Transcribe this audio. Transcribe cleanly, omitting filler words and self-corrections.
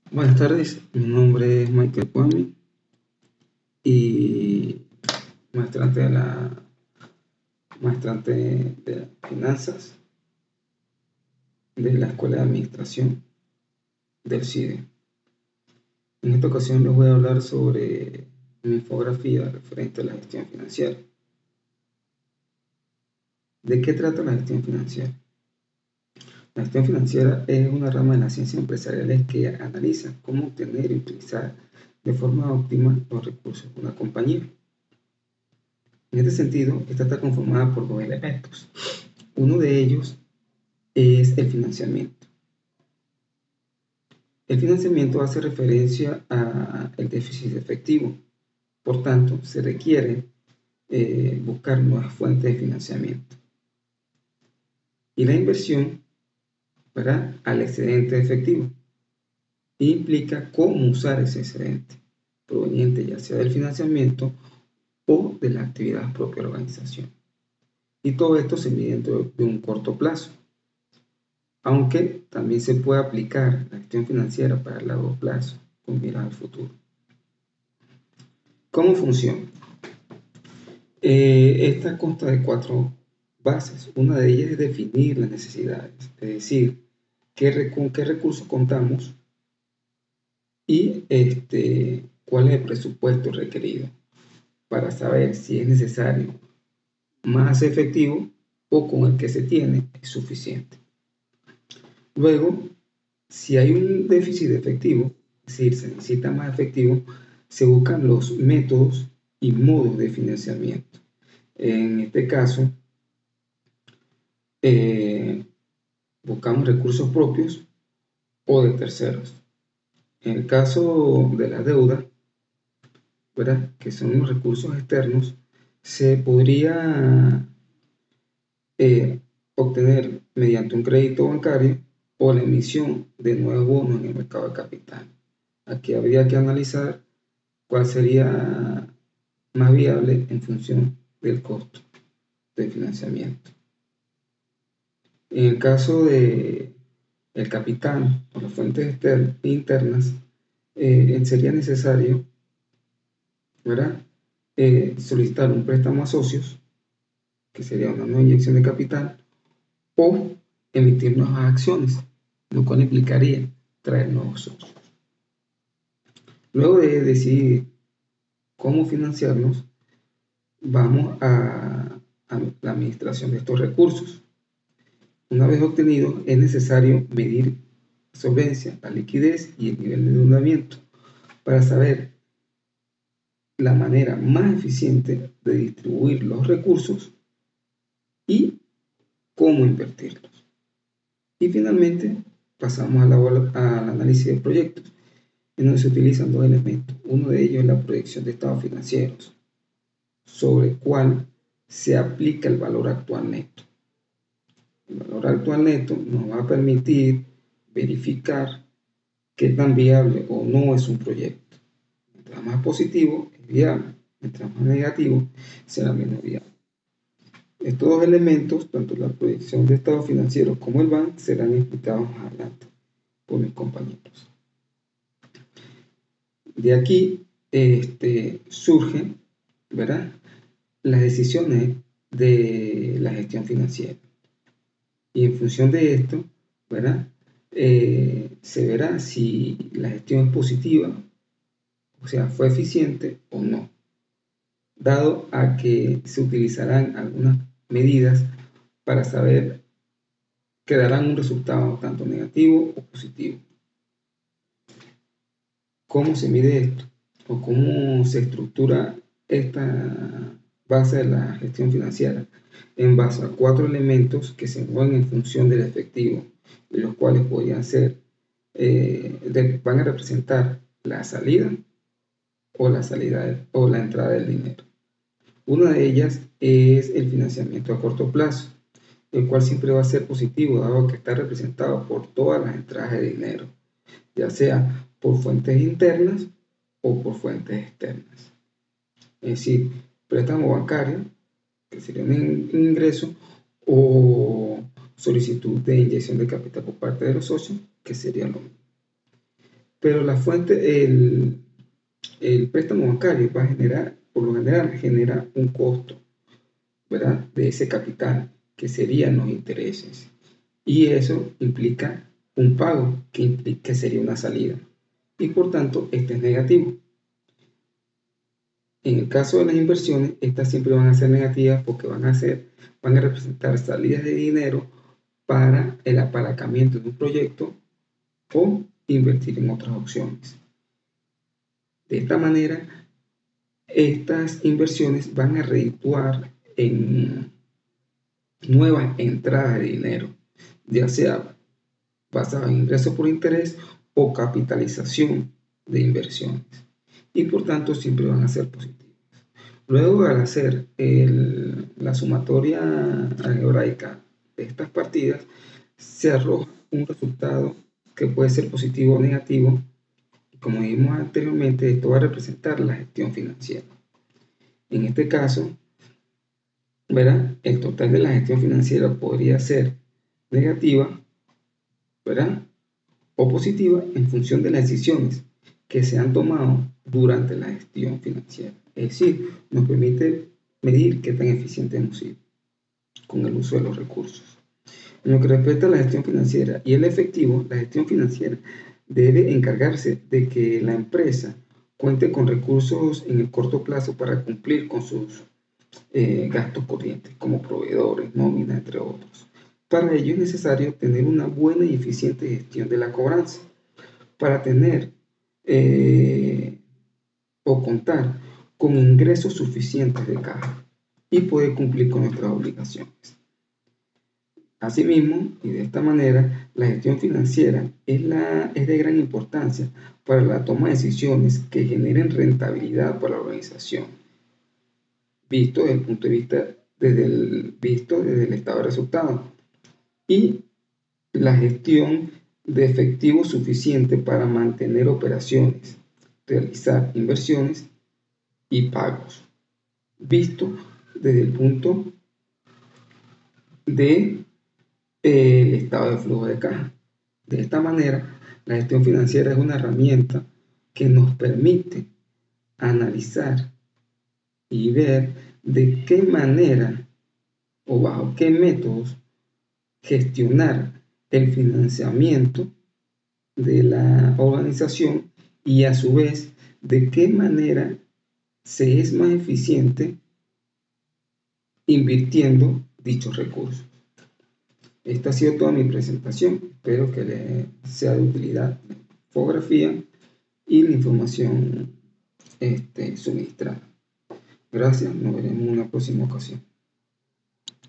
Buenas tardes, mi nombre es Michael Kwame y maestrante de la maestrante de finanzas de la Escuela de Administración del CIDE. En esta ocasión les voy a hablar sobre mi infografía referente a la gestión financiera. ¿De qué trata la gestión financiera? La gestión financiera es una rama de las ciencias empresariales que analiza cómo obtener y utilizar de forma óptima los recursos de una compañía. En este sentido, esta está conformada por dos elementos. Uno de ellos es el financiamiento. El financiamiento hace referencia al déficit efectivo. Por tanto, se requiere buscar nuevas fuentes de financiamiento. Y la inversión, ¿verdad?, al excedente efectivo. Implica cómo usar ese excedente, proveniente ya sea del financiamiento o de la actividad propia de la organización. Y todo esto se mide dentro de un corto plazo. Aunque también se puede aplicar la gestión financiera para el largo plazo, con miras al futuro. ¿Cómo funciona? Esta consta de 4 bases. Una de ellas es definir las necesidades, es decir, con qué recursos contamos y cuál es el presupuesto requerido para saber si es necesario más efectivo o con el que se tiene es suficiente. Luego, si hay un déficit de efectivo, es decir, se necesita más efectivo, se buscan los métodos y modos de financiamiento. En este caso, buscamos recursos propios o de terceros. En el caso de la deuda, ¿verdad?, que son los recursos externos, se podría obtener mediante un crédito bancario o la emisión de nuevos bonos en el mercado de capital. Aquí habría que analizar cuál sería más viable en función del costo de financiamiento. En el caso de el capital o las fuentes internas, sería necesario, ¿verdad?, solicitar un préstamo a socios, que sería una nueva inyección de capital, o emitir nuevas acciones, lo cual implicaría traer nuevos socios. Luego de decidir cómo financiarnos, vamos a la administración de estos recursos. Una vez obtenidos, es necesario medir la solvencia, la liquidez y el nivel de endeudamiento para saber la manera más eficiente de distribuir los recursos y cómo invertirlos. Y finalmente, pasamos al análisis de proyectos, en donde se utilizan dos elementos. Uno de ellos es la proyección de estados financieros, sobre el cual se aplica el valor actual neto. El valor actual neto nos va a permitir verificar qué tan viable o no es un proyecto. Mientras más positivo, es viable. Mientras más negativo, será menos viable. Estos dos elementos, tanto la proyección de estados financieros como el BAN, serán explicados más adelante por mis compañeros. De aquí surgen, ¿verdad?, las decisiones de la gestión financiera. Y en función de esto, ¿verdad?, se verá si la gestión es positiva, o sea, fue eficiente o no, dado a que se utilizarán algunas medidas para saber que darán un resultado tanto negativo o positivo. ¿Cómo se mide esto? ¿O cómo se estructura esta base de la gestión financiera? En base a 4 elementos que se mueven en función del efectivo, y los cuales podrían ser, van a representar la salida o la entrada del dinero. Una de ellas es el financiamiento a corto plazo, el cual siempre va a ser positivo, dado que está representado por todas las entradas de dinero, ya sea por fuentes internas o por fuentes externas. Es decir, préstamo bancario, que sería un ingreso, o solicitud de inyección de capital por parte de los socios, que sería lo mismo. pero la fuente, el préstamo bancario va a generar, por lo general, genera un costo, ¿verdad?, de ese capital, que serían los intereses. Y eso implica un pago, que sería una salida. Y por tanto, este es negativo. En el caso de las inversiones, estas siempre van a ser negativas porque van a representar salidas de dinero para el apalancamiento de un proyecto o invertir en otras opciones. De esta manera, estas inversiones van a redituar en nuevas entradas de dinero, ya sea basada en ingresos por interés o capitalización de inversiones, y por tanto siempre van a ser positivas. Luego, al hacer la sumatoria algebraica de estas partidas, se arroja un resultado que puede ser positivo o negativo. Como dijimos anteriormente, esto va a representar la gestión financiera. En este caso, ¿verdad?, el total de la gestión financiera podría ser negativa, ¿verdad?, o positiva en función de las decisiones que se han tomado durante la gestión financiera. Es decir, nos permite medir qué tan eficiente hemos sido con el uso de los recursos. En lo que respecta a la gestión financiera y el efectivo, la gestión financiera debe encargarse de que la empresa cuente con recursos en el corto plazo para cumplir con sus gastos corrientes, como proveedores, nómina, entre otros. Para ello es necesario tener una buena y eficiente gestión de la cobranza, para tener o contar con ingresos suficientes de caja y poder cumplir con nuestras obligaciones. Asimismo, y de esta manera, la gestión financiera es de gran importancia para la toma de decisiones que generen rentabilidad para la organización, visto desde el punto de vista, desde el estado de resultados, y la gestión de efectivo suficiente para mantener operaciones, realizar inversiones y pagos, visto desde el punto de el estado de flujo de caja. De esta manera, la gestión financiera es una herramienta que nos permite analizar y ver de qué manera o bajo qué métodos gestionar el financiamiento de la organización, y a su vez de qué manera se es más eficiente invirtiendo dichos recursos. Esta ha sido toda mi presentación. Espero que le sea de utilidad la infografía y la información suministrada. Gracias, nos veremos en una próxima ocasión.